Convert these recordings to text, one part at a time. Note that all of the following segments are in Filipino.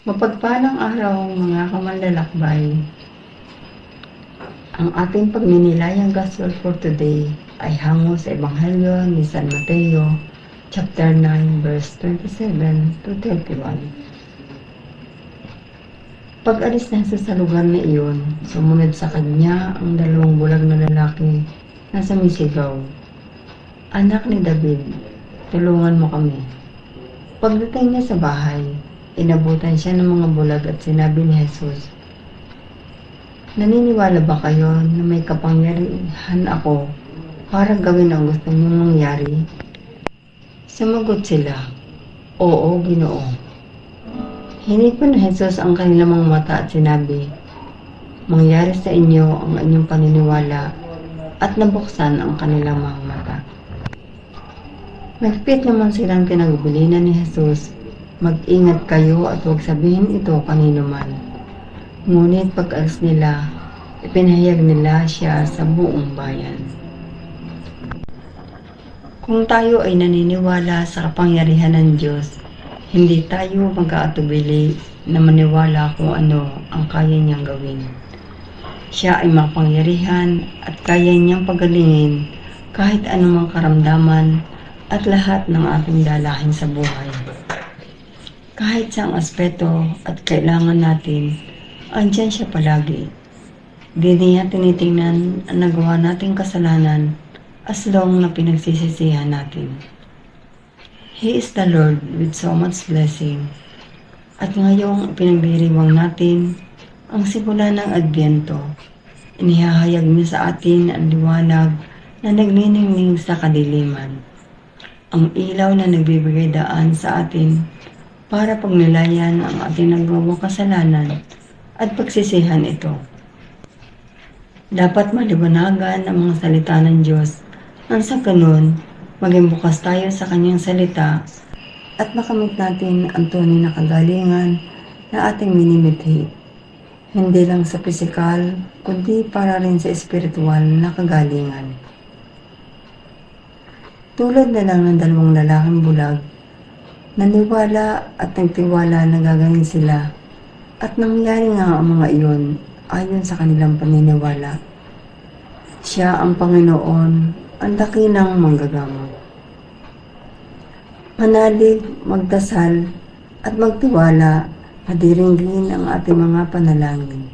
Mapagpalang araw mga kamanlalakbay. Ang ating pagminilayang gospel for today ay hango sa Ebanghelyo ni San Mateo, chapter 9, verse 27 to 31. Pag-alis na sa lugar na iyon, sumunod sa kanya ang dalawang bulag na lalaki na sumisigaw, "Anak ni David, tulungan mo kami." Pagdating niya sa bahay, inabutan siya ng mga bulag at sinabi ni Jesus, "Naniniwala ba kayo na may kapangyarihan ako para gawin ang gusto niyong mangyari?" Sumagot sila, "Oo, Ginoo." Hinipan ni Jesus ang kanilang mga mata at sinabi, "Mangyari sa inyo ang inyong paniniwala," at nabuksan ang kanilang mga mata. Nagpit naman silang pinagbilinan ni Jesus, "Mag-ingat kayo at huwag sabihin ito kanino man." Ngunit pag-alis nila, ipinahayag nila siya sa buong bayan. Kung tayo ay naniniwala sa kapangyarihan ng Diyos, hindi tayo mag-aatubili na maniwala kung ano ang kaya niyang gawin. Siya ay mapangyarihan at kaya niyang pagalingin kahit anumang karamdaman at lahat ng ating dalahin sa buhay. Kahit sa ang aspeto at kailangan natin, andyan siya palagi. Di niya tinitingnan ang nagawa nating kasalanan as long na pinagsisisihan natin. He is the Lord with so much blessing. At ngayong pinagdiriwang natin ang simula ng Adbyento, inihahayag niya sa atin ang liwanag na nagniningning sa kadiliman. Ang ilaw na nagbibigay daan sa atin para pagnilayan ang ating nagawang kasalanan at pagsisihan ito. Dapat maliwanagan ang mga salita ng Diyos nang sa ganun maging bukas tayo sa kanyang salita at makamit natin ang tunay na kagalingan na ating minimithi. Hindi lang sa pisikal, kundi para rin sa espiritual na kagalingan. Tulad na lang ng dalawang lalaking bulag, naniwala at nagtiwala na gagaling sila at nangyari nga ang mga iyon ayon sa kanilang paniniwala. Siya ang Panginoon, ang dakilang manggagamot. Manalig, magdasal at magtiwala na diringgin ang ating mga panalangin.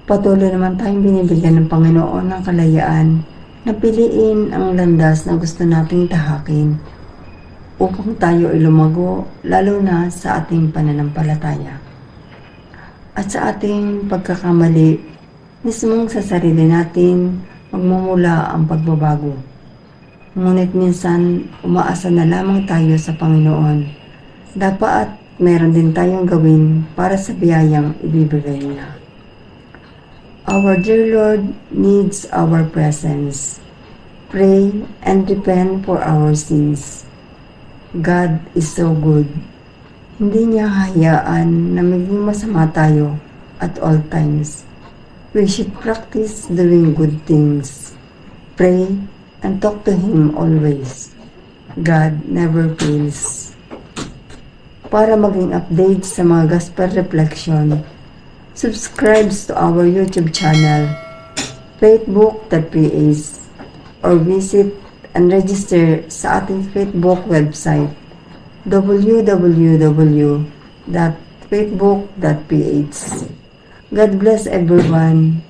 Patuloy naman tayong binibigyan ng Panginoon ng kalayaan na piliin ang landas na gusto nating tahakin upang tayo ay lumago lalo na sa ating pananampalataya. At sa ating pagkakamali, mismong sa sarili natin magmumula ang pagbabago. Ngunit minsan umaasa na lamang tayo sa Panginoon. Dapat meron din tayong gawin para sa biyayang ibibigay niya. Our dear Lord needs our presence. Pray and repent for our sins. God is so good. Hindi niya hayaan na maging masama tayo at all times. We should practice doing good things. Pray and talk to Him always. God never fails. Para maging update sa mga gospel reflection, subscribe to our YouTube channel, faithbook.ph, or visit and register sa ating Faithbook website, www.faithbook.ph. God bless everyone.